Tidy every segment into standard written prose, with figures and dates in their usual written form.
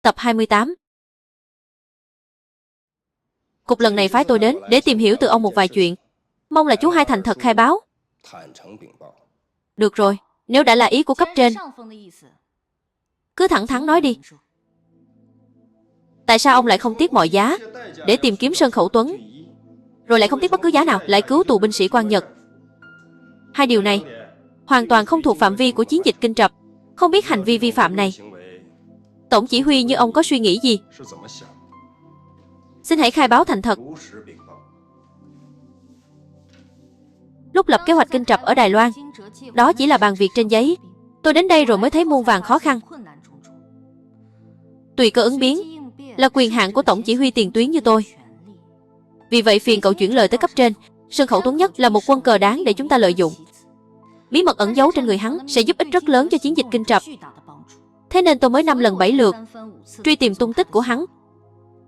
Tập 28. Cục lần này phái tôi đến để tìm hiểu từ ông một vài chuyện. Mong là chú hai thành thật khai báo. Được rồi, nếu đã là ý của cấp trên, cứ thẳng thắn nói đi. Tại sao ông lại không tiếc mọi giá để tìm kiếm Sơn Khẩu Tuấn, rồi lại không tiếc bất cứ giá nào lại cứu tù binh sĩ Quan Nhật? Hai điều này hoàn toàn không thuộc phạm vi của chiến dịch Kinh Trập. Không biết hành vi vi phạm này, tổng chỉ huy như ông có suy nghĩ gì? Xin hãy khai báo thành thật. Lúc lập kế hoạch Kinh Trập ở Đài Loan, đó chỉ là bàn việc trên giấy. Tôi đến đây rồi mới thấy muôn vàn khó khăn. Tùy cơ ứng biến là quyền hạn của tổng chỉ huy tiền tuyến như tôi. Vì vậy phiền cậu chuyển lời tới cấp trên. Sơn Khẩu Tuấn Nhất là một quân cờ đáng để chúng ta lợi dụng. Bí mật ẩn giấu trên người hắn sẽ giúp ích rất lớn cho chiến dịch Kinh Trập. Thế nên tôi mới 5 lần 7 lượt truy tìm tung tích của hắn.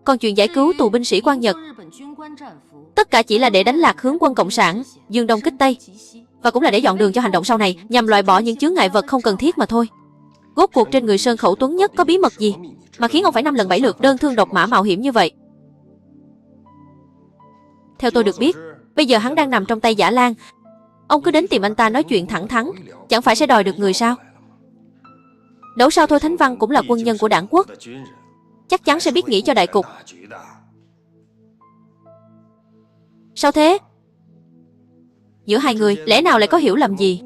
Còn chuyện giải cứu tù binh sĩ Quan Nhật, tất cả chỉ là để đánh lạc hướng quân Cộng sản dương đông kích Tây, và cũng là để dọn đường cho hành động sau này, nhằm loại bỏ những chướng ngại vật không cần thiết mà thôi. Rốt cuộc trên người Sơn Khẩu Tuấn Nhất có bí mật gì mà khiến ông phải 5 lần 7 lượt đơn thương độc mã mạo hiểm như vậy? Theo tôi được biết, bây giờ hắn đang nằm trong tay Giả Lan. Ông cứ đến tìm anh ta nói chuyện thẳng thắn, chẳng phải sẽ đòi được người sao? Dẫu sao Thôi Thánh Văn cũng là quân nhân của đảng quốc, chắc chắn sẽ biết nghĩ cho đại cục. Sao thế? Giữa hai người lẽ nào lại có hiểu lầm gì?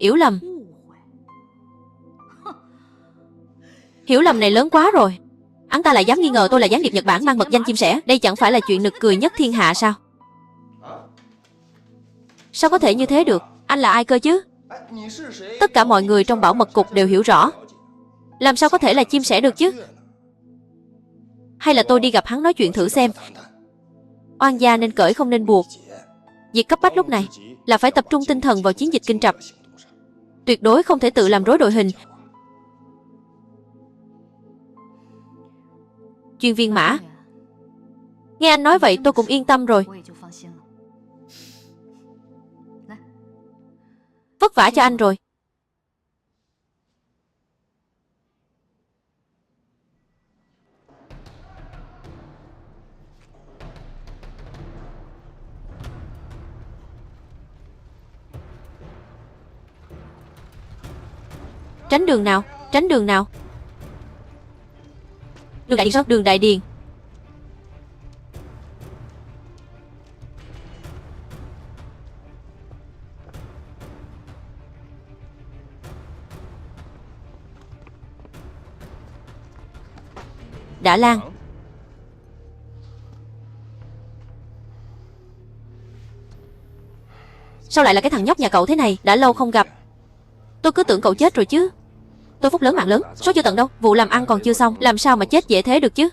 Hiểu lầm? Hiểu lầm này lớn quá rồi. Hắn ta lại dám nghi ngờ tôi là gián điệp Nhật Bản mang mật danh chim sẻ. Đây chẳng phải là chuyện nực cười nhất thiên hạ sao? Sao có thể như thế được? Anh là ai cơ chứ? Tất cả mọi người trong bảo mật cục đều hiểu rõ. Làm sao có thể là chim sẻ được chứ? Hay là tôi đi gặp hắn nói chuyện thử xem. Oan gia nên cởi không nên buộc. Việc cấp bách lúc này là phải tập trung tinh thần vào chiến dịch Kinh Trập. Tuyệt đối không thể tự làm rối đội hình. Chuyên viên Mã, nghe anh nói vậy tôi cũng yên tâm rồi. Vất vả cho anh rồi. Tránh đường nào? Tránh đường nào? Đường Đại Điền sao? Đường Đại Điền. Đã Lan. Sao lại là cái thằng nhóc nhà cậu thế này? Đã lâu không gặp. Tôi cứ tưởng cậu chết rồi chứ. Tôi phúc lớn mạng lớn, số chưa tận đâu. Vụ làm ăn còn chưa xong, làm sao mà chết dễ thế được chứ?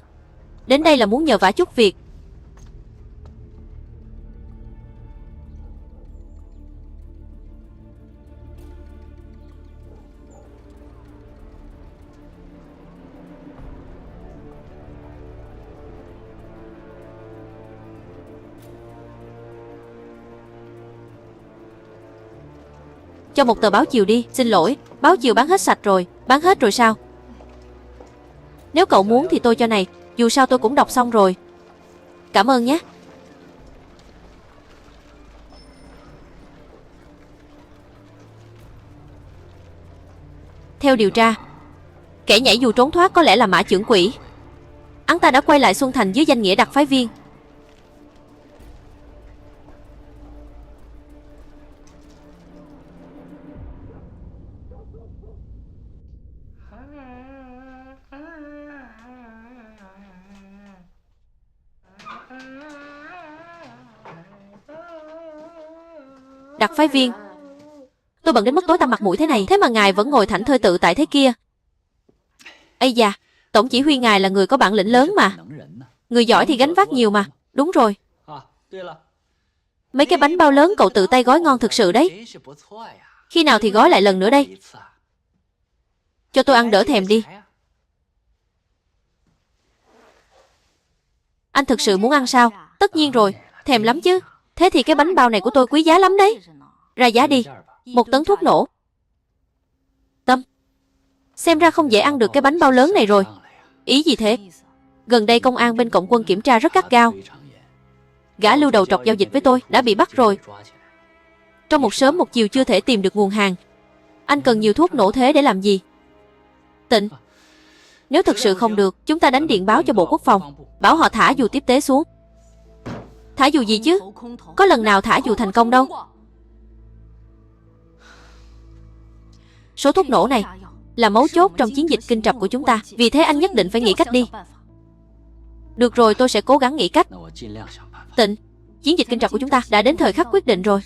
Đến đây là muốn nhờ vả chút việc. Cho một tờ báo chiều đi. Xin lỗi, báo chiều bán hết sạch rồi. Bán hết rồi sao? Nếu cậu muốn thì tôi cho này. Dù sao tôi cũng đọc xong rồi. Cảm ơn nhé. Theo điều tra, kẻ nhảy dù trốn thoát có lẽ là Mã Chưởng Quỷ. Hắn ta đã quay lại Xuân Thành dưới danh nghĩa đặc phái viên. Đặc phái viên? Tôi bận đến mức tối tăm mặt mũi thế này, thế mà ngài vẫn ngồi thảnh thơi tự tại thế kia. Ây da, tổng chỉ huy ngài là người có bản lĩnh lớn mà. Người giỏi thì gánh vác nhiều mà. Đúng rồi. Mấy cái bánh bao lớn cậu tự tay gói ngon thực sự đấy. Khi nào thì gói lại lần nữa đây? Cho tôi ăn đỡ thèm đi. Anh thực sự muốn ăn sao? Tất nhiên rồi, thèm lắm chứ. Thế thì cái bánh bao này của tôi quý giá lắm đấy. Ra giá đi. 1 tấn thuốc nổ. Tâm, Xem ra không dễ ăn được cái bánh bao lớn này rồi. Ý gì thế? Gần đây công an bên Cộng quân kiểm tra rất gắt gao. Gã lưu đầu trọc giao dịch với tôi đã bị bắt rồi. Trong một sớm một chiều chưa thể tìm được nguồn hàng. Anh cần nhiều thuốc nổ thế để làm gì? Tịnh, nếu thực sự không được, chúng ta đánh điện báo cho Bộ Quốc phòng, bảo họ thả dù tiếp tế xuống. Thả dù gì chứ? Có lần nào thả dù thành công đâu. Số thuốc nổ này là mấu chốt trong chiến dịch kinh trập của chúng ta. Vì thế anh nhất định phải nghĩ cách đi. Được rồi, tôi sẽ cố gắng nghĩ cách. Tịnh, chiến dịch kinh trập của chúng ta đã đến thời khắc quyết định rồi.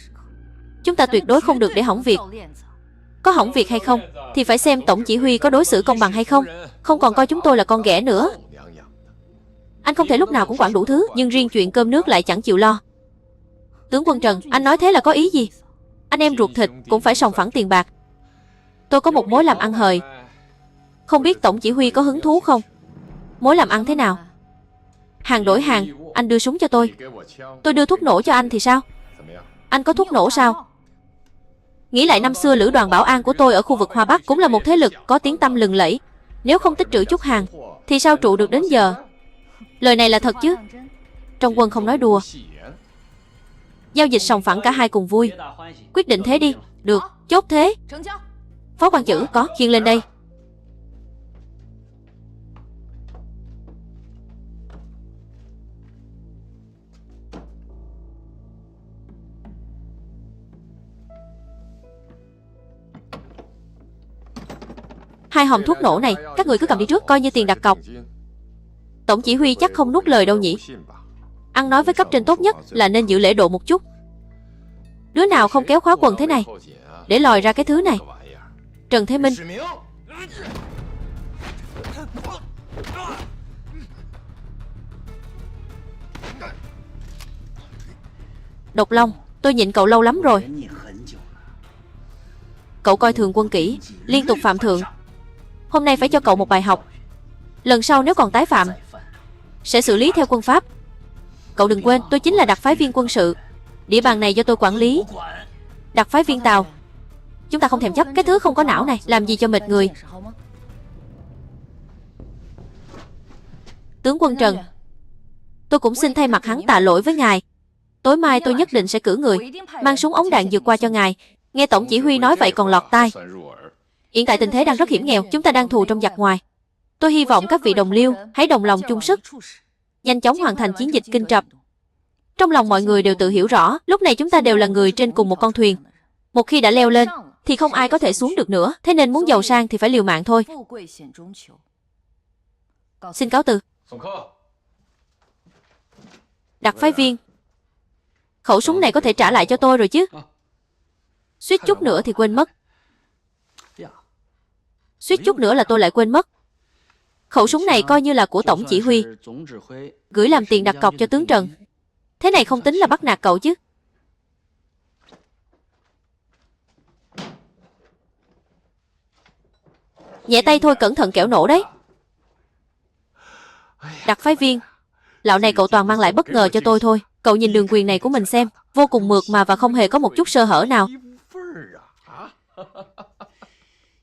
Chúng ta tuyệt đối không được để hỏng việc. Có hỏng việc hay không thì phải xem tổng chỉ huy có đối xử công bằng hay không. Không còn coi chúng tôi là con ghẻ nữa. Anh không thể lúc nào cũng quản đủ thứ, nhưng riêng chuyện cơm nước lại chẳng chịu lo. Tướng quân Trần, anh nói thế là có ý gì? Anh em ruột thịt cũng phải sòng phẳng tiền bạc. Tôi có một mối làm ăn hời. Không biết tổng chỉ huy có hứng thú không? Mối làm ăn thế nào? Hàng đổi hàng, anh đưa súng cho tôi. Tôi đưa thuốc nổ cho anh thì sao? Anh có thuốc nổ sao? Nghĩ lại năm xưa lữ đoàn bảo an của tôi ở khu vực Hoa Bắc cũng là một thế lực có tiếng tăm lừng lẫy. Nếu không tích trữ chút hàng thì sao trụ được đến giờ? Lời này là thật chứ? Trong quân không nói đùa. Giao dịch sòng phẳng cả hai cùng vui. Quyết định thế đi. Được, chốt thế. Phó quan chữ có, khiêng lên đây. Hai hòm thuốc nổ này, các người cứ cầm đi trước, coi như tiền đặt cọc. Tổng chỉ huy chắc không nuốt lời đâu nhỉ? Ăn nói với cấp trên tốt nhất là nên giữ lễ độ một chút. Đứa nào không kéo khóa quần thế này để lòi ra cái thứ này? Trần Thế Minh. Độc Long, tôi nhịn cậu lâu lắm rồi. Cậu coi thường quân kỷ, liên tục phạm thượng. Hôm nay phải cho cậu một bài học. Lần sau nếu còn tái phạm sẽ xử lý theo quân pháp. Cậu đừng quên, tôi chính là đặc phái viên quân sự. Địa bàn này do tôi quản lý. Đặc phái viên Tào, chúng ta không thèm chấp cái thứ không có não này, làm gì cho mệt người. Tướng quân Trần, tôi cũng xin thay mặt hắn tạ lỗi với ngài. Tối mai tôi nhất định sẽ cử người mang súng ống đạn vượt qua cho ngài. Nghe tổng chỉ huy nói vậy còn lọt tai. Hiện tại tình thế đang rất hiểm nghèo, chúng ta đang thù trong giặc ngoài. Tôi hy vọng các vị đồng liêu hãy đồng lòng chung sức, nhanh chóng hoàn thành chiến dịch kinh trập. Trong lòng mọi người đều tự hiểu rõ, lúc này chúng ta đều là người trên cùng một con thuyền. Một khi đã leo lên thì không ai có thể xuống được nữa. Thế nên muốn giàu sang thì phải liều mạng thôi. Xin cáo từ. Đặc phái viên, khẩu súng này có thể trả lại cho tôi rồi chứ? Suýt chút nữa thì quên mất. Suýt chút nữa là tôi lại quên mất. Khẩu súng này coi như là của tổng chỉ huy, gửi làm tiền đặt cọc cho tướng Trần. Thế này không tính là bắt nạt cậu chứ? Nhẹ tay thôi, cẩn thận kẻo nổ đấy. Đặc phái viên, lão này cậu toàn mang lại bất ngờ cho tôi thôi. Cậu nhìn đường quyền này của mình xem, vô cùng mượt mà và không hề có một chút sơ hở nào.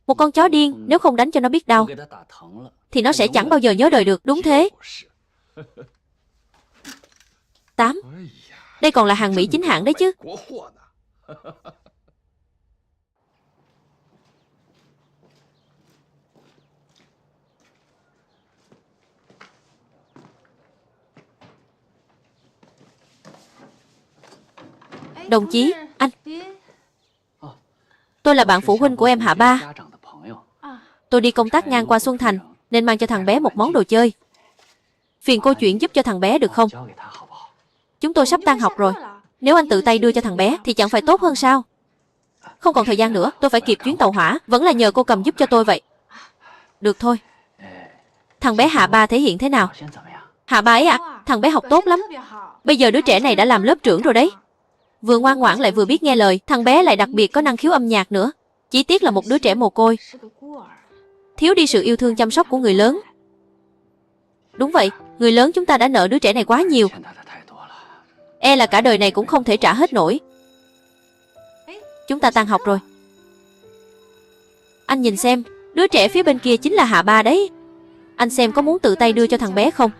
Một con chó điên, nếu không đánh cho nó biết đau thì nó sẽ chẳng bao giờ nhớ đời được, đúng thế. 8. Đây còn là hàng Mỹ chính hãng đấy chứ. Đồng chí, anh. Tôi là bạn phụ huynh của em Hạ Ba. Tôi đi công tác ngang qua Xuân Thành nên mang cho thằng bé một món đồ chơi. Phiền cô chuyển giúp cho thằng bé được không? Chúng tôi sắp tan học rồi. Nếu anh tự tay đưa cho thằng bé thì chẳng phải tốt hơn sao? Không còn thời gian nữa, tôi phải kịp chuyến tàu hỏa. Vẫn là nhờ cô cầm giúp cho tôi vậy. Được thôi. Thằng bé Hạ Ba thể hiện thế nào? Hạ Ba ấy à? Thằng bé học tốt lắm. Bây giờ đứa trẻ này đã làm lớp trưởng rồi đấy. Vừa ngoan ngoãn lại vừa biết nghe lời. Thằng bé lại đặc biệt có năng khiếu âm nhạc nữa. Chỉ tiếc là một đứa trẻ mồ côi, thiếu đi sự yêu thương chăm sóc của người lớn. Đúng vậy, người lớn chúng ta đã nợ đứa trẻ này quá nhiều. E là cả đời này cũng không thể trả hết nổi. Chúng ta tan học rồi. Anh nhìn xem, Đứa trẻ phía bên kia chính là Hạ Ba đấy. Anh xem có muốn tự tay đưa cho thằng bé không?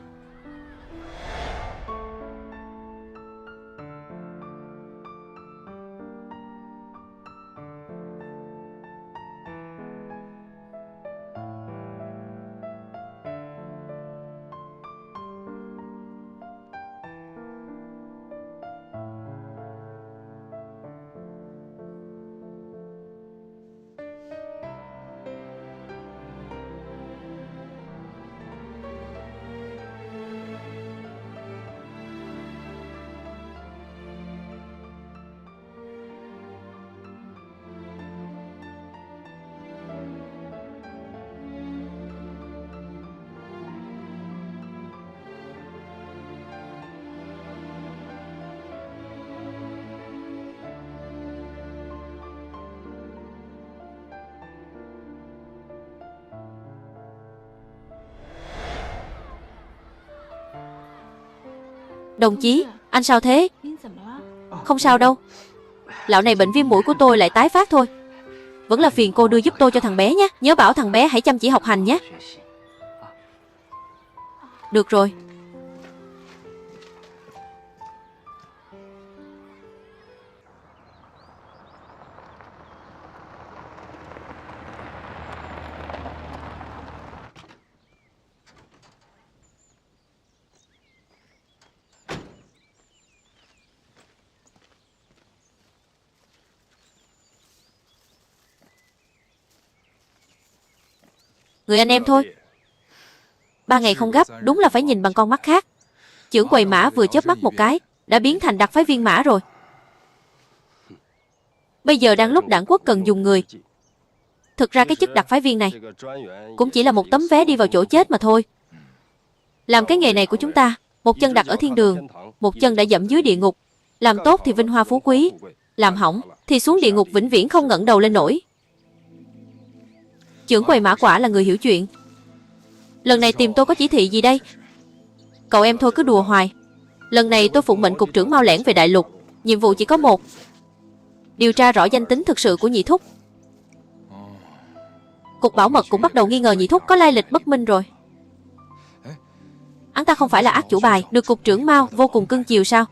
Đồng chí, anh sao thế? Không sao đâu. Lão này bệnh viêm mũi của tôi lại tái phát thôi. Vẫn là phiền cô đưa giúp tôi cho thằng bé nhé. Nhớ bảo thằng bé hãy chăm chỉ học hành nhé. Được rồi. Người anh em thôi. 3 ngày không gấp, đúng là phải nhìn bằng con mắt khác. Chưởng quầy mã vừa chớp mắt một cái đã biến thành đặc phái viên mã rồi. Bây giờ đang lúc đảng quốc cần dùng người. Thực ra cái chức đặc phái viên này cũng chỉ là một tấm vé đi vào chỗ chết mà thôi. Làm cái nghề này của chúng ta, một chân đặt ở thiên đường, một chân đã dẫm dưới địa ngục. Làm tốt thì vinh hoa phú quý, làm hỏng thì xuống địa ngục vĩnh viễn không ngẩng đầu lên nổi. Chưởng quầy mã quả là người hiểu chuyện. Lần này tìm tôi có chỉ thị gì đây? Cậu em thôi cứ đùa hoài. Lần này tôi phụng mệnh cục trưởng Mao Lẻn về đại lục. Nhiệm vụ chỉ có một: điều tra rõ danh tính thực sự của nhị thúc. Cục bảo mật cũng bắt đầu nghi ngờ nhị thúc có lai lịch bất minh rồi. Hắn ta không phải là ác chủ bài được cục trưởng Mao vô cùng cưng chiều sao?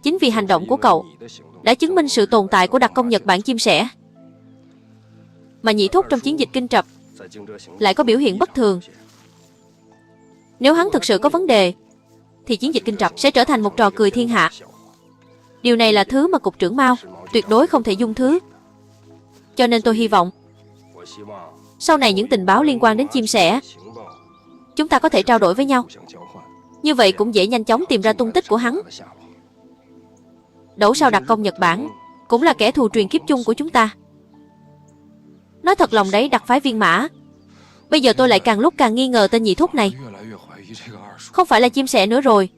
Chính vì hành động của cậu đã chứng minh sự tồn tại của đặc công Nhật Bản chim sẻ. Mà nhị thúc trong chiến dịch Kinh Trập lại có biểu hiện bất thường. Nếu hắn thực sự có vấn đề thì chiến dịch Kinh Trập sẽ trở thành một trò cười thiên hạ. Điều này là thứ mà cục trưởng Mao tuyệt đối không thể dung thứ. Cho nên tôi hy vọng sau này những tình báo liên quan đến chim sẻ chúng ta có thể trao đổi với nhau. Như vậy cũng dễ nhanh chóng tìm ra tung tích của hắn. Dẫu sao đặc công Nhật Bản cũng là kẻ thù truyền kiếp chung của chúng ta. Nói thật lòng đấy, đặc phái viên Mã, bây giờ tôi lại càng lúc càng nghi ngờ tên nhị thúc này. Không phải là chim sẻ nữa rồi.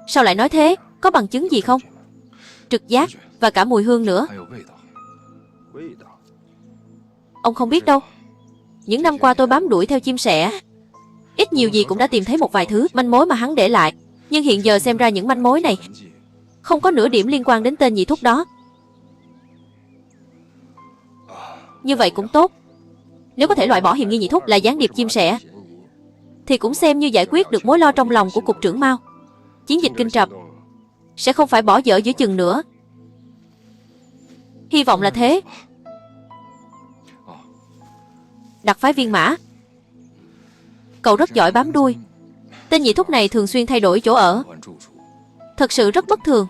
Sao lại nói thế? Có bằng chứng gì không? Trực giác và cả mùi hương nữa. Ông không biết đâu. Những năm qua tôi bám đuổi theo chim sẻ, ít nhiều gì cũng đã tìm thấy một vài thứ manh mối mà hắn để lại. Nhưng hiện giờ xem ra những manh mối này không có nửa điểm liên quan đến tên nhị thúc đó. Như vậy cũng tốt. Nếu có thể loại bỏ hiểm nghi nhị thúc là gián điệp chim sẻ thì cũng xem như giải quyết được mối lo trong lòng của cục trưởng Mao. Chiến dịch Kinh Trập sẽ không phải bỏ dở giữa chừng nữa. Hy vọng là thế. Đặc phái viên Mã, cậu rất giỏi bám đuôi. Tên nhị thúc này thường xuyên thay đổi chỗ ở, thật sự rất bất thường.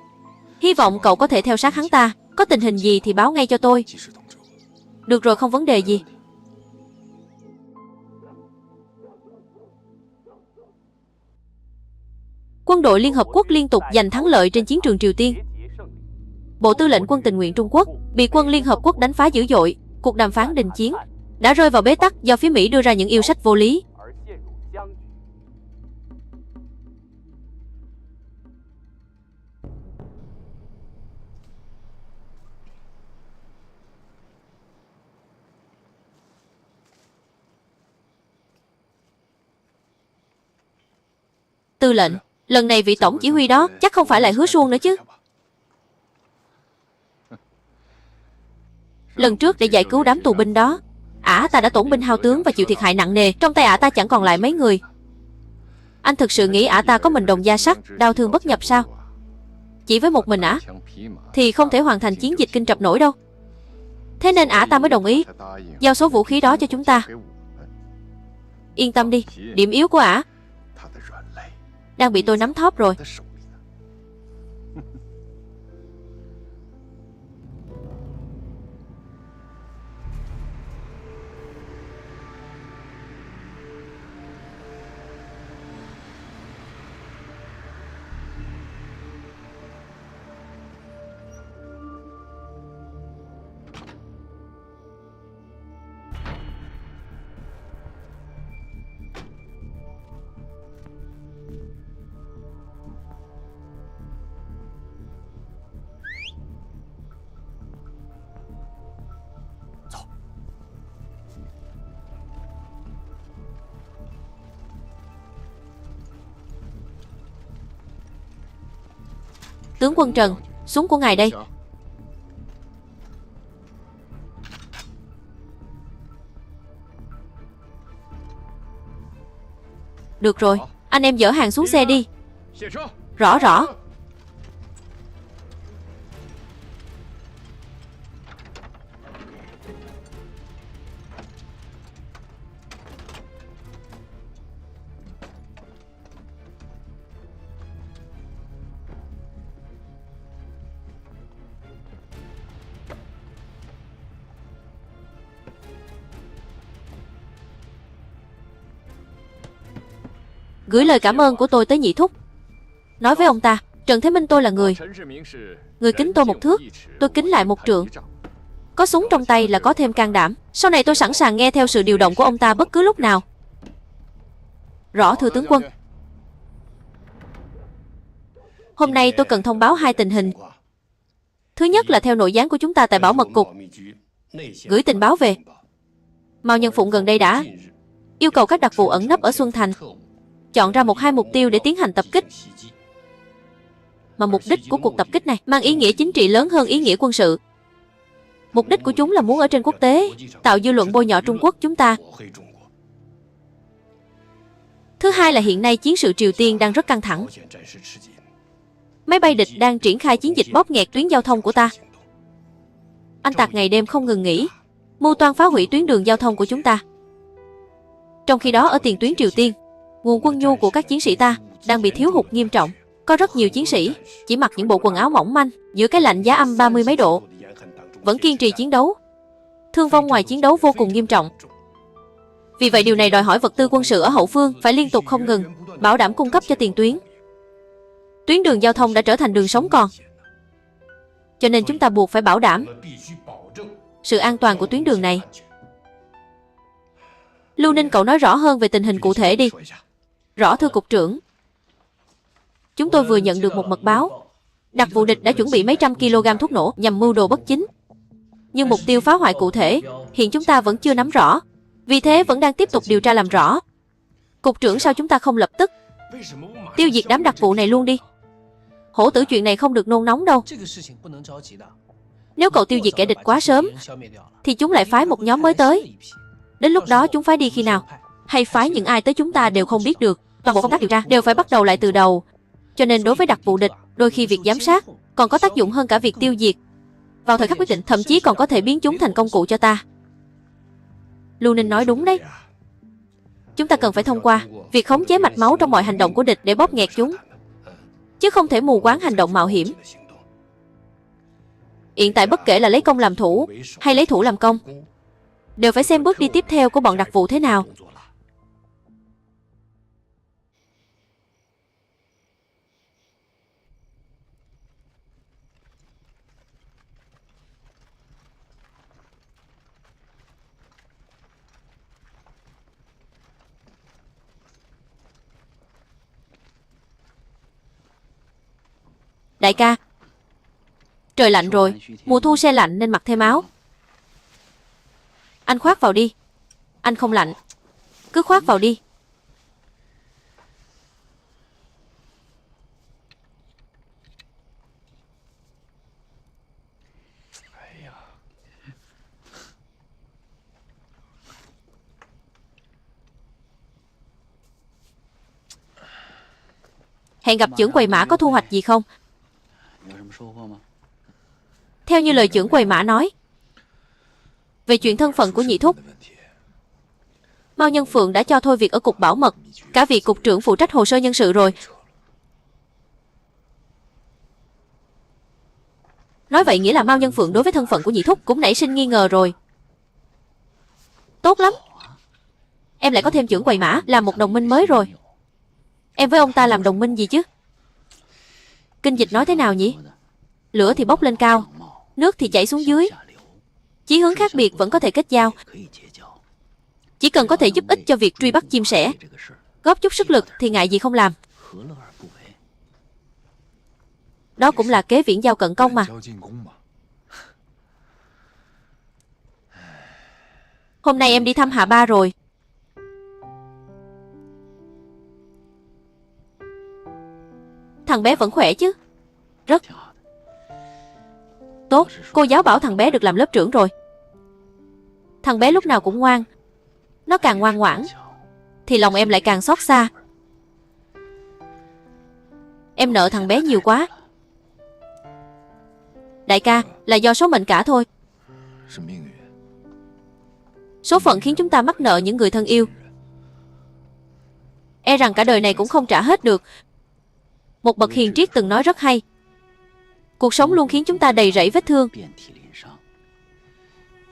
Hy vọng cậu có thể theo sát hắn ta. Có tình hình gì thì báo ngay cho tôi. Được rồi, không vấn đề gì. Quân đội Liên Hợp Quốc liên tục giành thắng lợi trên chiến trường Triều Tiên. Bộ Tư lệnh Quân tình nguyện Trung Quốc bị quân Liên Hợp Quốc đánh phá dữ dội. Cuộc đàm phán đình chiến đã rơi vào bế tắc do phía Mỹ đưa ra những yêu sách vô lý. Tư lệnh, lần này vị tổng chỉ huy đó chắc không phải lại Hứa Suông nữa chứ? Lần trước để giải cứu đám tù binh đó Ả ta đã tổn binh hao tướng và chịu thiệt hại nặng nề. Trong tay ả ta chẳng còn lại mấy người. Anh thực sự nghĩ ả ta có mình đồng da sắt, đau thương bất nhập sao? Chỉ với một mình ả thì không thể hoàn thành chiến dịch kinh Trập nổi đâu. Thế nên ả ta mới đồng ý giao số vũ khí đó cho chúng ta. Yên tâm đi, điểm yếu của ả đang bị tôi nắm thóp rồi. Tướng quân Trần, súng của ngài đây. Được rồi, anh em dỡ hàng xuống xe đi. Rõ rõ. Gửi lời cảm ơn của tôi tới nhị thúc. Nói với ông ta, Trần Thế Minh tôi là người kính tôi một thước, tôi kính lại một trượng. Có súng trong tay là có thêm can đảm. Sau này tôi sẵn sàng nghe theo sự điều động của ông ta bất cứ lúc nào. Rõ thưa tướng quân. Hôm nay tôi cần thông báo hai tình hình. Thứ nhất là theo nội gián của chúng ta tại Bảo Mật Cục gửi tình báo về. Mao Nhân Phụng gần đây đã yêu cầu các đặc vụ ẩn nấp ở Xuân Thành chọn ra 1-2 mục tiêu để tiến hành tập kích. Mà mục đích của cuộc tập kích này mang ý nghĩa chính trị lớn hơn ý nghĩa quân sự. Mục đích của chúng là muốn ở trên quốc tế tạo dư luận bôi nhọ Trung Quốc chúng ta. Thứ hai là hiện nay chiến sự Triều Tiên đang rất căng thẳng. Máy bay địch đang triển khai chiến dịch bóp nghẹt tuyến giao thông của ta. Anh tạc ngày đêm không ngừng nghỉ, mưu toan phá hủy tuyến đường giao thông của chúng ta. Trong khi đó ở tiền tuyến Triều Tiên, nguồn quân nhu của các chiến sĩ ta đang bị thiếu hụt nghiêm trọng. Có rất nhiều chiến sĩ chỉ mặc những bộ quần áo mỏng manh giữa cái lạnh giá âm 30 mấy độ, vẫn kiên trì chiến đấu. Thương vong ngoài chiến đấu vô cùng nghiêm trọng. Vì vậy điều này đòi hỏi vật tư quân sự ở hậu phương phải liên tục không ngừng bảo đảm cung cấp cho tiền tuyến. Tuyến đường giao thông đã trở thành đường sống còn, cho nên chúng ta buộc phải bảo đảm sự an toàn của tuyến đường này. Lưu Ninh cậu nói rõ hơn về tình hình cụ thể đi. Rõ thưa cục trưởng. Chúng tôi vừa nhận được một mật báo. Đặc vụ địch đã chuẩn bị mấy trăm kg thuốc nổ nhằm mưu đồ bất chính. Nhưng mục tiêu phá hoại cụ thể hiện chúng ta vẫn chưa nắm rõ. Vì thế vẫn đang tiếp tục điều tra làm rõ. Cục trưởng sao chúng ta không lập tức tiêu diệt đám đặc vụ này luôn đi? Hổ tử chuyện này không được nôn nóng đâu. Nếu cậu tiêu diệt kẻ địch quá sớm thì chúng lại phái một nhóm mới tới. Đến lúc đó chúng phái đi khi nào hay phái những ai tới chúng ta đều không biết được. Toàn bộ công tác điều tra đều phải bắt đầu lại từ đầu. Cho nên đối với đặc vụ địch, đôi khi việc giám sát còn có tác dụng hơn cả việc tiêu diệt. Vào thời khắc quyết định, thậm chí còn có thể biến chúng thành công cụ cho ta. Lưu Ninh nói đúng đấy. Chúng ta cần phải thông qua việc khống chế mạch máu trong mọi hành động của địch để bóp nghẹt chúng, chứ không thể mù quáng hành động mạo hiểm. Hiện tại bất kể là lấy công làm thủ hay lấy thủ làm công, đều phải xem bước đi tiếp theo của bọn đặc vụ thế nào. Đại ca, trời lạnh rồi, mùa thu se lạnh nên mặc thêm áo. Anh khoác vào đi. Anh không lạnh, cứ khoác vào đi. Hẹn gặp trưởng quầy Mã có thu hoạch gì không? Theo như lời trưởng quầy Mã nói, về chuyện thân phận của nhị thúc, Mao Nhân Phượng đã cho thôi việc ở cục bảo mật, cả vị cục trưởng phụ trách hồ sơ nhân sự rồi. Nói vậy nghĩa là Mao Nhân Phượng đối với thân phận của nhị thúc cũng nảy sinh nghi ngờ rồi. Tốt lắm, em lại có thêm trưởng quầy Mã, làm một đồng minh mới rồi. Em với ông ta làm đồng minh gì chứ? Kinh dịch nói thế nào nhỉ? Lửa thì bốc lên cao, nước thì chảy xuống dưới. Chí hướng khác biệt vẫn có thể kết giao. Chỉ cần có thể giúp ích cho việc truy bắt chim sẻ, góp chút sức lực thì ngại gì không làm. Đó cũng là kế viễn giao cận công mà. Hôm nay em đi thăm Hạ Ba rồi. Thằng bé vẫn khỏe chứ? Rất tốt. Cô giáo bảo thằng bé được làm lớp trưởng rồi. Thằng bé lúc nào cũng ngoan. Nó càng ngoan ngoãn thì lòng em lại càng xót xa. Em nợ thằng bé nhiều quá. Đại ca, là do số mệnh cả thôi. Số phận khiến chúng ta mắc nợ những người thân yêu. E rằng cả đời này cũng không trả hết được. Một bậc hiền triết từng nói rất hay: cuộc sống luôn khiến chúng ta đầy rẫy vết thương,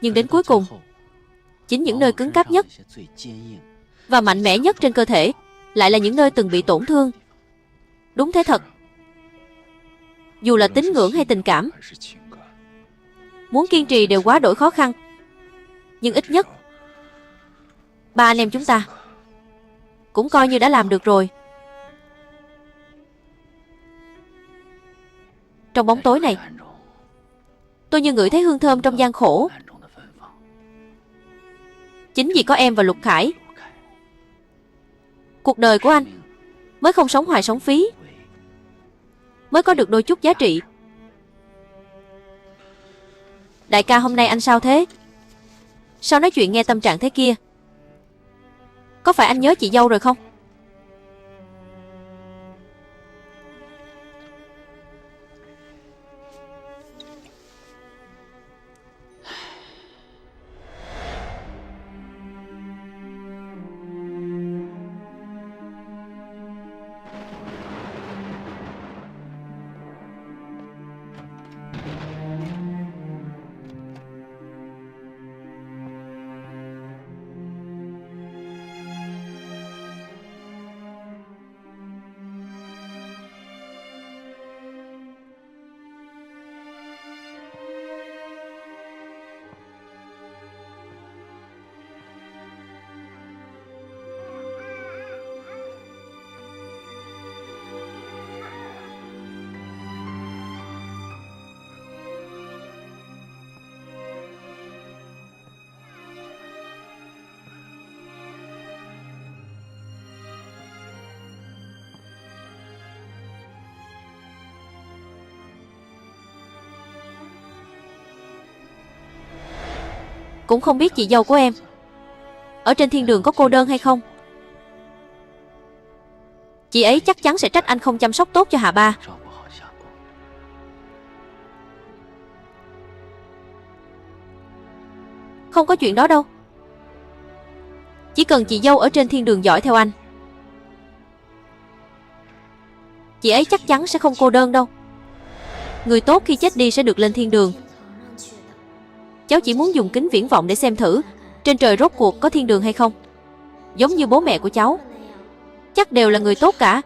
nhưng đến cuối cùng, chính những nơi cứng cáp nhất và mạnh mẽ nhất trên cơ thể lại là những nơi từng bị tổn thương. Đúng thế thật. Dù là tín ngưỡng hay tình cảm, muốn kiên trì đều quá đổi khó khăn. Nhưng ít nhất ba anh em chúng ta cũng coi như đã làm được rồi. Trong bóng tối này, tôi như ngửi thấy hương thơm trong gian khổ. Chính vì có em và Lục Khải, cuộc đời của anh mới không sống hoài sống phí, mới có được đôi chút giá trị. Đại ca, hôm nay anh sao thế? Sao nói chuyện nghe tâm trạng thế kia? Có phải anh nhớ chị dâu rồi không? Cũng không biết chị dâu của em ở trên thiên đường có cô đơn hay không. Chị ấy chắc chắn sẽ trách anh không chăm sóc tốt cho Hạ Ba. Không có chuyện đó đâu. Chỉ cần chị dâu ở trên thiên đường dõi theo anh, chị ấy chắc chắn sẽ không cô đơn đâu. Người tốt khi chết đi sẽ được lên thiên đường. Cháu chỉ muốn dùng kính viễn vọng để xem thử trên trời rốt cuộc có thiên đường hay không. Giống như bố mẹ của cháu, chắc đều là người tốt cả.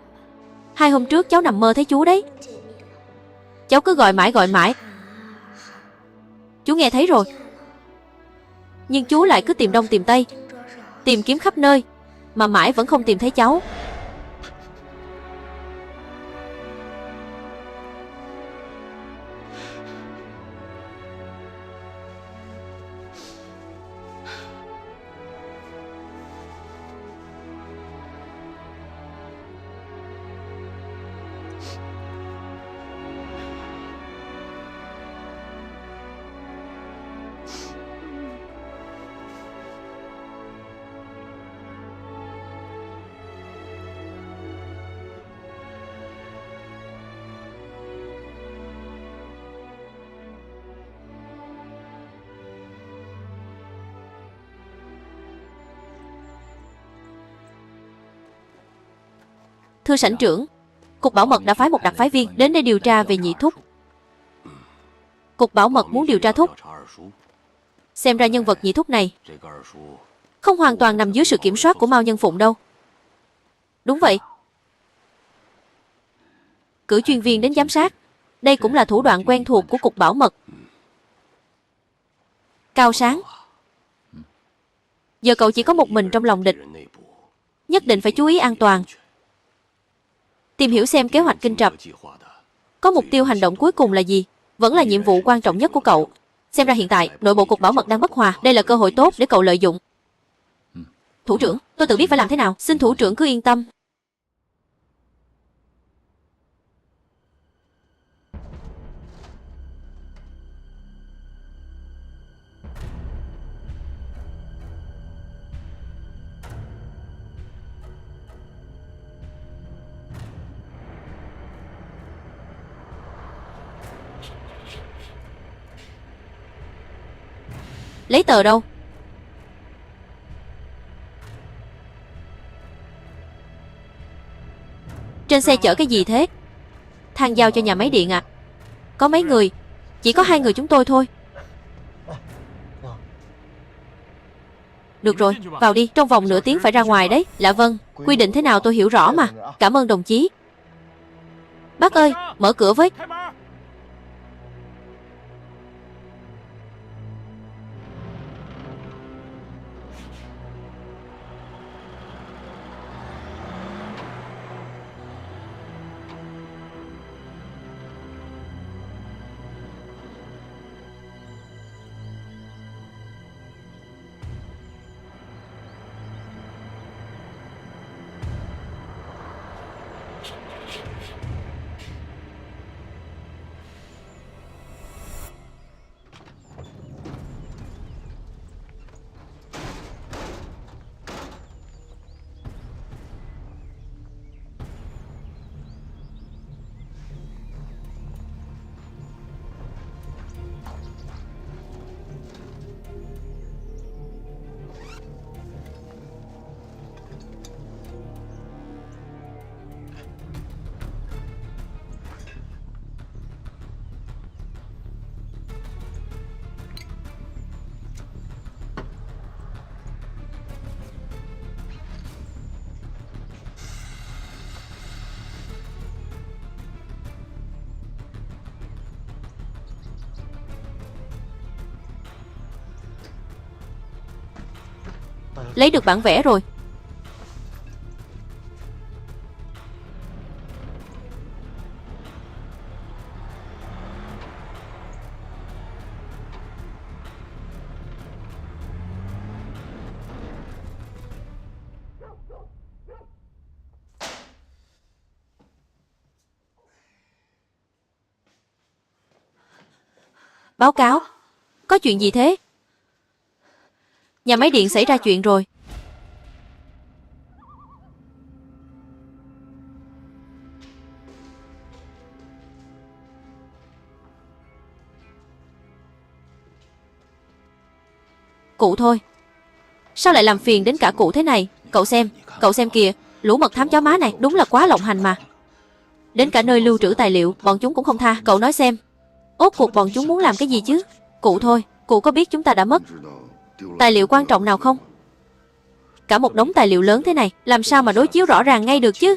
2 hôm trước cháu nằm mơ thấy chú đấy. Cháu cứ gọi mãi gọi mãi. Chú nghe thấy rồi. Nhưng chú lại cứ tìm đông tìm tây, tìm kiếm khắp nơi, mà mãi vẫn không tìm thấy cháu. Thưa sảnh trưởng, Cục Bảo mật đã phái một đặc phái viên đến đây điều tra về Nhị Thúc. Cục Bảo mật muốn điều tra Thúc. Xem ra nhân vật Nhị Thúc này không hoàn toàn nằm dưới sự kiểm soát của Mao Nhân Phụng đâu. Đúng vậy. Cử chuyên viên đến giám sát. Đây cũng là thủ đoạn quen thuộc của Cục Bảo mật. Cao Sáng, giờ cậu chỉ có một mình trong lòng địch. Nhất định phải chú ý an toàn. Tìm hiểu xem kế hoạch kinh trập có mục tiêu hành động cuối cùng là gì. Vẫn là nhiệm vụ quan trọng nhất của cậu. Xem ra hiện tại nội bộ Cục Bảo mật đang bất hòa. Đây là cơ hội tốt để cậu lợi dụng. Thủ trưởng, tôi tự biết phải làm thế nào. Xin thủ trưởng cứ yên tâm. Lấy tờ đâu? Trên xe chở cái gì thế? Than giao cho nhà máy điện à? Có mấy người? Chỉ có 2 người chúng tôi thôi. Được rồi, vào đi. Trong vòng nửa tiếng phải ra ngoài đấy. Dạ vâng, quy định thế nào tôi hiểu rõ mà. Cảm ơn đồng chí. Bác ơi, mở cửa với. Lấy được bản vẽ rồi. Báo cáo. Có chuyện gì thế? Nhà máy điện xảy ra chuyện rồi. Cụ thôi. Sao lại làm phiền đến cả cụ thế này? Cậu xem kìa. Lũ mật thám chó má này đúng là quá lộng hành mà. Đến cả nơi lưu trữ tài liệu bọn chúng cũng không tha. Cậu nói xem, rốt cuộc bọn chúng muốn làm cái gì chứ? Cụ thôi, cụ có biết chúng ta đã mất tài liệu quan trọng nào không? Cả một đống tài liệu lớn thế này, làm sao mà đối chiếu rõ ràng ngay được chứ?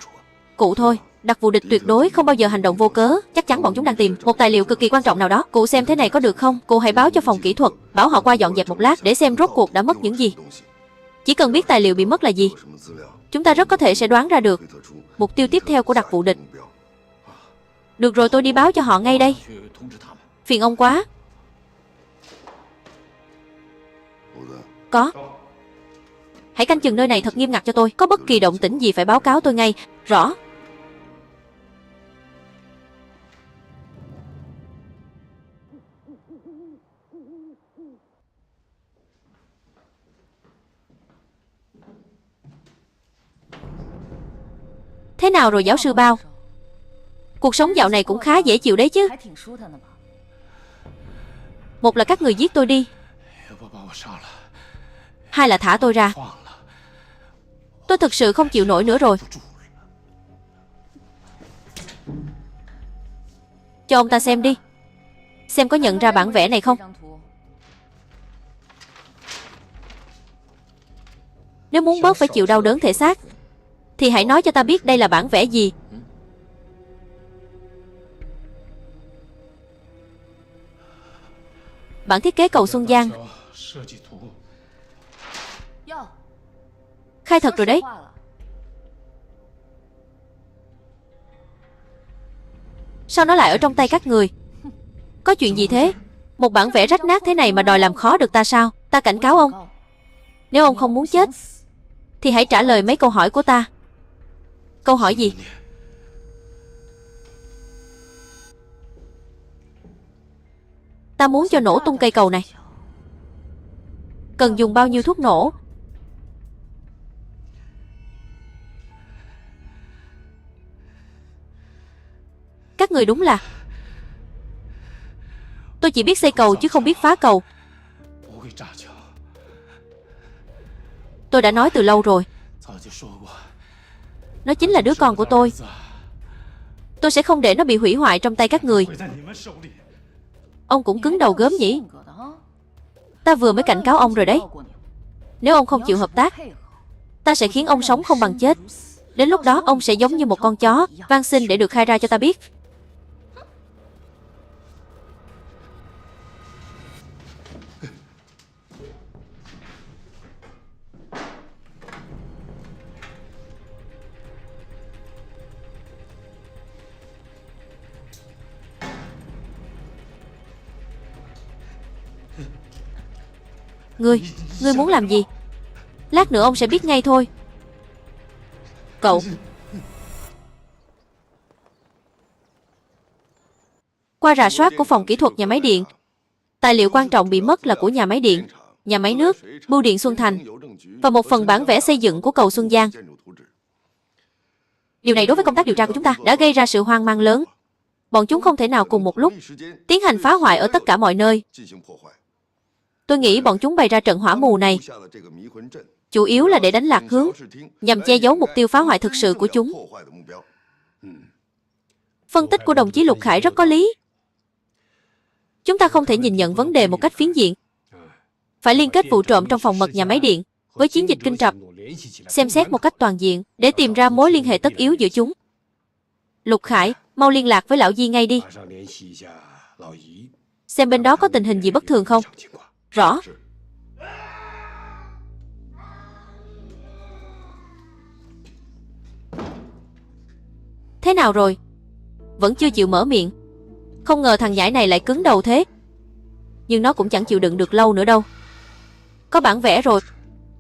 Cụ thôi, đặc vụ địch tuyệt đối không bao giờ hành động vô cớ. Chắc chắn bọn chúng đang tìm một tài liệu cực kỳ quan trọng nào đó. Cụ xem thế này có được không? Cụ hãy báo cho phòng kỹ thuật, bảo họ qua dọn dẹp một lát để xem rốt cuộc đã mất những gì. Chỉ cần biết tài liệu bị mất là gì, chúng ta rất có thể sẽ đoán ra được mục tiêu tiếp theo của đặc vụ địch. Được rồi, tôi đi báo cho họ ngay đây. Phiền ông quá. Có. Hãy canh chừng nơi này thật nghiêm ngặt cho tôi. Có bất kỳ động tĩnh gì phải báo cáo tôi ngay. Rõ. Thế nào rồi giáo sư Bao? Cuộc sống dạo này cũng khá dễ chịu đấy chứ. Một là các người giết tôi đi, hai là thả tôi ra. Tôi thực sự không chịu nổi nữa rồi. Cho ông ta xem đi. Xem có nhận ra bản vẽ này không. Nếu muốn bớt phải chịu đau đớn thể xác thì hãy nói cho ta biết đây là bản vẽ gì. Bản thiết kế cầu Xuân Giang. Khai thật rồi đấy. Sao nó lại ở trong tay các người? Có chuyện gì thế? Một bản vẽ rách nát thế này mà đòi làm khó được ta sao? Ta cảnh cáo ông, nếu ông không muốn chết thì hãy trả lời mấy câu hỏi của ta. Câu hỏi gì? Ta muốn cho nổ tung cây cầu này. Cần dùng bao nhiêu thuốc nổ? Các người đúng là... Tôi chỉ biết xây cầu chứ không biết phá cầu. Tôi đã nói từ lâu rồi, nó chính là đứa con của tôi. Tôi sẽ không để nó bị hủy hoại trong tay các người. Ông cũng cứng đầu gớm nhỉ? Ta vừa mới cảnh cáo ông rồi đấy. Nếu ông không chịu hợp tác, ta sẽ khiến ông sống không bằng chết. Đến lúc đó ông sẽ giống như một con chó, van xin để được khai ra cho ta biết. Ngươi muốn làm gì? Lát nữa ông sẽ biết ngay thôi. Cậu. Qua rà soát của phòng kỹ thuật nhà máy điện, tài liệu quan trọng bị mất là của nhà máy điện, nhà máy nước, bưu điện Xuân Thành và một phần bản vẽ xây dựng của cầu Xuân Giang. Điều này đối với công tác điều tra của chúng ta đã gây ra sự hoang mang lớn. Bọn chúng không thể nào cùng một lúc tiến hành phá hoại ở tất cả mọi nơi. Tôi nghĩ bọn chúng bày ra trận hỏa mù này chủ yếu là để đánh lạc hướng, nhằm che giấu mục tiêu phá hoại thực sự của chúng. Phân tích của đồng chí Lục Khải rất có lý. Chúng ta không thể nhìn nhận vấn đề một cách phiến diện. Phải liên kết vụ trộm trong phòng mật nhà máy điện với chiến dịch kinh trập, xem xét một cách toàn diện để tìm ra mối liên hệ tất yếu giữa chúng. Lục Khải, mau liên lạc với lão Di ngay đi. Xem bên đó có tình hình gì bất thường không? Rõ. Thế nào rồi? Vẫn chưa chịu mở miệng. Không ngờ thằng nhãi này lại cứng đầu thế. Nhưng nó cũng chẳng chịu đựng được lâu nữa đâu. Có bản vẽ rồi.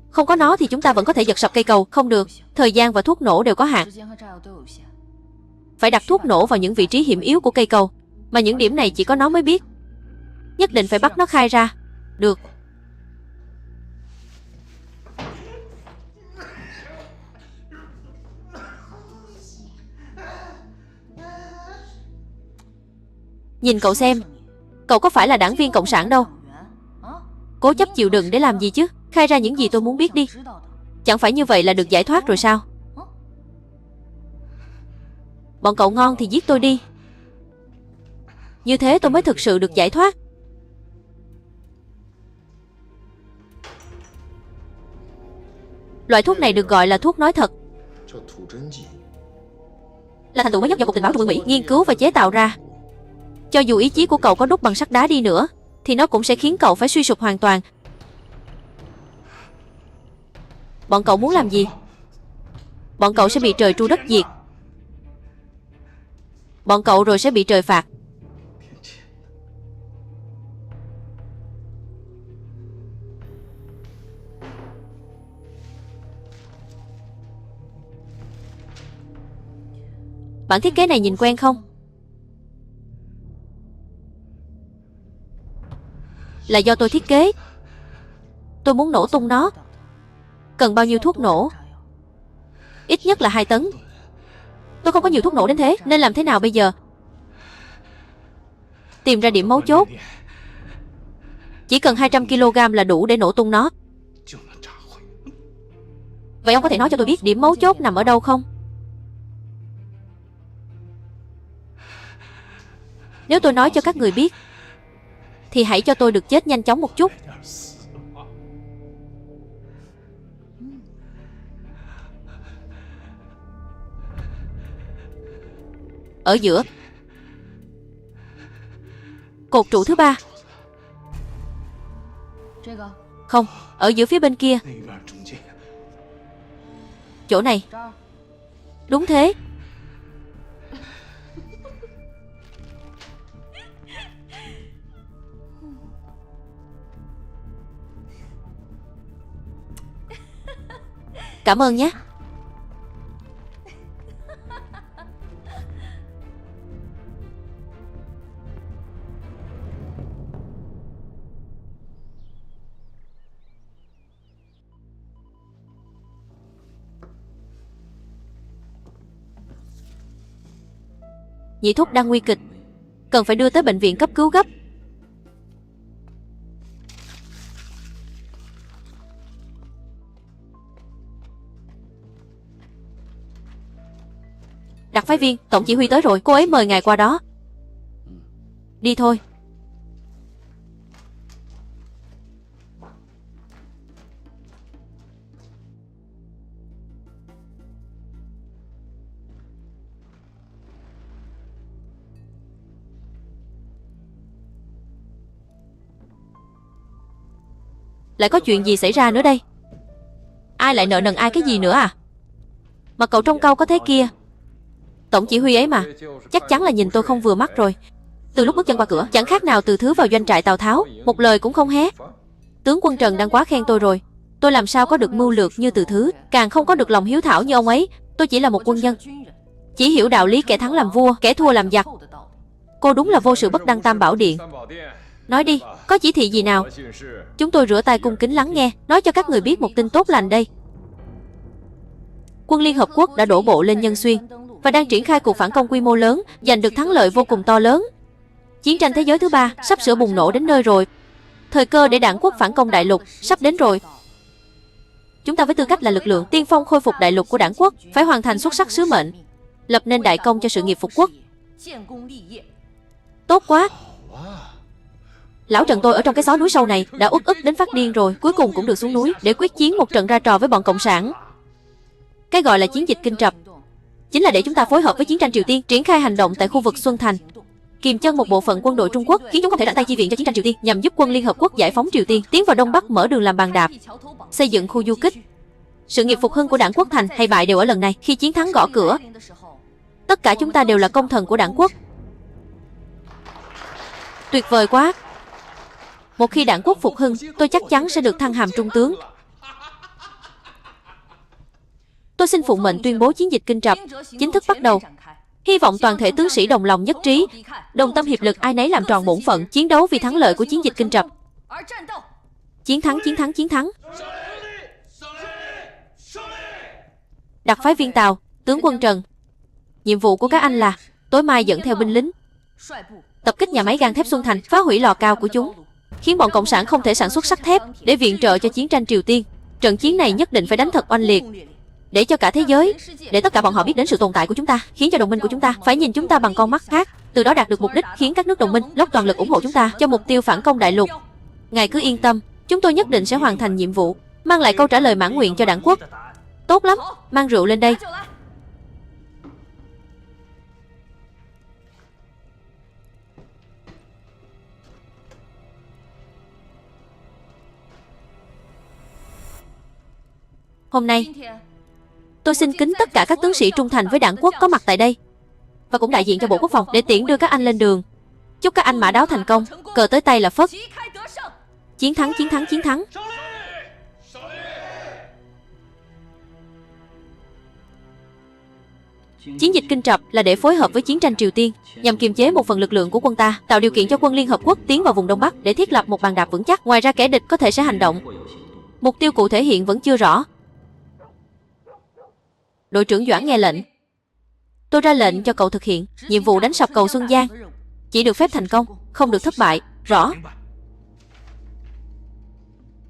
Không có nó thì chúng ta vẫn có thể giật sập cây cầu. Không được, thời gian và thuốc nổ đều có hạn. Phải đặt thuốc nổ vào những vị trí hiểm yếu của cây cầu, mà những điểm này chỉ có nó mới biết. Nhất định phải bắt nó khai ra. Được. Nhìn cậu xem, cậu có phải là đảng viên cộng sản đâu. Cố chấp chịu đựng để làm gì chứ? Khai ra những gì tôi muốn biết đi. Chẳng phải như vậy là được giải thoát rồi sao? Bọn cậu ngon thì giết tôi đi. Như thế tôi mới thực sự được giải thoát. Loại thuốc này được gọi là thuốc nói thật, là thành tựu mới nhất do Cục Tình báo Trung ương Mỹ nghiên cứu và chế tạo ra. Cho dù ý chí của cậu có đúc bằng sắt đá đi nữa thì nó cũng sẽ khiến cậu phải suy sụp hoàn toàn. Bọn cậu muốn làm gì? Bọn cậu sẽ bị trời tru đất diệt. Bọn cậu rồi sẽ bị trời phạt. Bản thiết kế này nhìn quen không? Là do tôi thiết kế. Tôi muốn nổ tung nó. Cần bao nhiêu thuốc nổ? Ít nhất là 2 tấn. Tôi không có nhiều thuốc nổ đến thế, nên làm thế nào bây giờ? Tìm ra điểm mấu chốt. Chỉ cần 200 kg là đủ để nổ tung nó. Vậy ông có thể nói cho tôi biết điểm mấu chốt nằm ở đâu không? Nếu tôi nói cho các người biết thì hãy cho tôi được chết nhanh chóng một chút. Ở giữa cột trụ thứ 3. Không, ở giữa phía bên kia. Chỗ này. Đúng thế. Cảm ơn nhé. Nhị thúc đang nguy kịch, cần phải đưa tới bệnh viện cấp cứu gấp. Đặc phái viên, tổng chỉ huy tới rồi, cô ấy mời ngài qua đó. Đi thôi. Lại có chuyện gì xảy ra nữa đây? Ai lại nợ nần ai cái gì nữa à? Mà cậu trông cau có thế kia. Tổng chỉ huy ấy mà, chắc chắn là nhìn tôi không vừa mắt rồi. Từ lúc bước chân qua cửa, chẳng khác nào Từ Thứ vào doanh trại Tào Tháo, một lời cũng không hé. Tướng quân Trần đang quá khen tôi rồi. Tôi làm sao có được mưu lược như Từ Thứ, càng không có được lòng hiếu thảo như ông ấy. Tôi chỉ là một quân nhân, chỉ hiểu đạo lý kẻ thắng làm vua, kẻ thua làm giặc. Cô đúng là vô sự bất đăng tam bảo điện. Nói đi, có chỉ thị gì nào? Chúng tôi rửa tay cung kính lắng nghe. Nói cho các người biết một tin tốt lành đây. Quân Liên Hợp Quốc đã đổ bộ lên Nhân Xuyên và đang triển khai cuộc phản công quy mô lớn, giành được thắng lợi vô cùng to lớn. Chiến tranh thế giới thứ 3 sắp sửa bùng nổ đến nơi rồi. Thời cơ để đảng quốc phản công đại lục sắp đến rồi. Chúng ta với tư cách là lực lượng tiên phong khôi phục đại lục của đảng quốc phải hoàn thành xuất sắc sứ mệnh, lập nên đại công cho sự nghiệp phục quốc. Tốt quá. Lão Trần tôi ở trong cái xó núi sâu này đã uất ức đến phát điên rồi, cuối cùng cũng được xuống núi để quyết chiến một trận ra trò với bọn cộng sản. Cái gọi là chiến dịch Kinh Trập chính là để chúng ta phối hợp với chiến tranh Triều Tiên triển khai hành động tại khu vực Xuân Thành, kìm chân một bộ phận quân đội Trung Quốc, khiến chúng không thể rảnh tay chi viện cho chiến tranh Triều Tiên, nhằm giúp quân Liên Hợp Quốc giải phóng Triều Tiên, tiến vào Đông Bắc, mở đường làm bàn đạp, xây dựng khu du kích. Sự nghiệp phục hưng của đảng quốc thành hay bại đều ở lần này. Khi chiến thắng gõ cửa, tất cả chúng ta đều là công thần của đảng quốc. Tuyệt vời quá. Một khi đảng quốc phục hưng, tôi chắc chắn sẽ được thăng hàm trung tướng. Tôi xin phụng mệnh tuyên bố chiến dịch Kinh Trập chính thức bắt đầu. Hy vọng toàn thể tướng sĩ đồng lòng nhất trí, đồng tâm hiệp lực, ai nấy làm tròn bổn phận, chiến đấu vì thắng lợi của chiến dịch Kinh Trập. Chiến thắng, chiến thắng, chiến thắng. Đặc phái viên Tào, tướng quân Trần, nhiệm vụ của các anh là tối mai dẫn theo binh lính tập kích nhà máy gang thép Xuân Thành, phá hủy lò cao của chúng, khiến bọn cộng sản không thể sản xuất sắt thép để viện trợ cho chiến tranh Triều Tiên. Trận chiến này nhất định phải đánh thật oanh liệt, để cho cả thế giới, để tất cả bọn họ biết đến sự tồn tại của chúng ta, khiến cho đồng minh của chúng ta phải nhìn chúng ta bằng con mắt khác, từ đó đạt được mục đích khiến các nước đồng minh dốc toàn lực ủng hộ chúng ta cho mục tiêu phản công đại lục. Ngài cứ yên tâm, chúng tôi nhất định sẽ hoàn thành nhiệm vụ, mang lại câu trả lời mãn nguyện cho đảng quốc. Tốt lắm, mang rượu lên đây. Hôm nay, tôi xin kính tất cả các tướng sĩ trung thành với đảng quốc có mặt tại đây, và cũng đại diện cho Bộ Quốc phòng để tiễn đưa các anh lên đường. Chúc các anh mã đáo thành công, cờ tới tay là phất. Chiến thắng, chiến thắng, chiến thắng. Chiến dịch Kinh Trập là để phối hợp với chiến tranh Triều Tiên, nhằm kiềm chế một phần lực lượng của quân ta, tạo điều kiện cho quân Liên Hợp Quốc tiến vào vùng Đông Bắc để thiết lập một bàn đạp vững chắc. Ngoài ra kẻ địch có thể sẽ hành động. Mục tiêu cụ thể hiện vẫn chưa rõ. Đội trưởng Doãn nghe lệnh. Tôi ra lệnh cho cậu thực hiện nhiệm vụ đánh sập cầu Xuân Giang. Chỉ được phép thành công, không được thất bại. Rõ.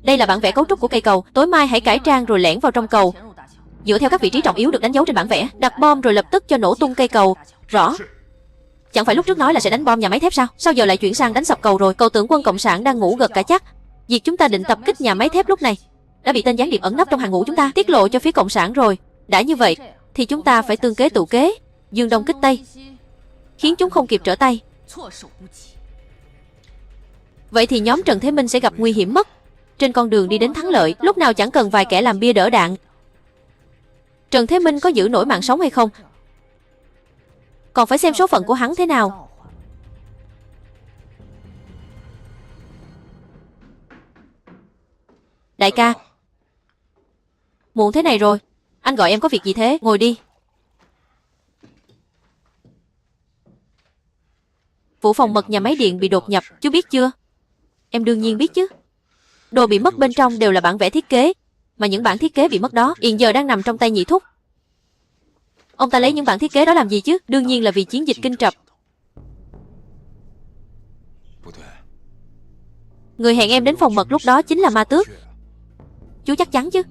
Đây là bản vẽ cấu trúc của cây cầu. Tối mai hãy cải trang rồi lẻn vào trong cầu, dựa theo các vị trí trọng yếu được đánh dấu trên bản vẽ, đặt bom rồi lập tức cho nổ tung cây cầu. Rõ. Chẳng phải lúc trước nói là sẽ đánh bom nhà máy thép sao? Sao giờ lại chuyển sang đánh sập cầu rồi? Cậu tưởng quân cộng sản đang ngủ gật cả chắc. Việc chúng ta định tập kích nhà máy thép lúc này đã bị tên gián điệp ẩn nấp trong hàng ngũ chúng ta tiết lộ cho phía cộng sản rồi. Đã như vậy thì chúng ta phải tương kế tụ kế, dương đông kích tây, khiến chúng không kịp trở tay. Vậy thì nhóm Trần Thế Minh sẽ gặp nguy hiểm mất. Trên con đường đi đến thắng lợi, lúc nào chẳng cần vài kẻ làm bia đỡ đạn. Trần Thế Minh có giữ nổi mạng sống hay không, còn phải xem số phận của hắn thế nào. Đại ca, muộn thế này rồi, anh gọi em có việc gì thế? Ngồi đi. Vụ phòng mật nhà máy điện bị đột nhập, chú biết chưa? Em đương nhiên biết chứ. Đồ bị mất bên trong đều là bản vẽ thiết kế, mà những bản thiết kế bị mất đó hiện giờ đang nằm trong tay Nhị Thúc. Ông ta lấy những bản thiết kế đó làm gì chứ? Đương nhiên là vì chiến dịch Kinh Trập. Người hẹn em đến phòng mật lúc đó chính là Ma Tước. Chú chắc chắn chứ?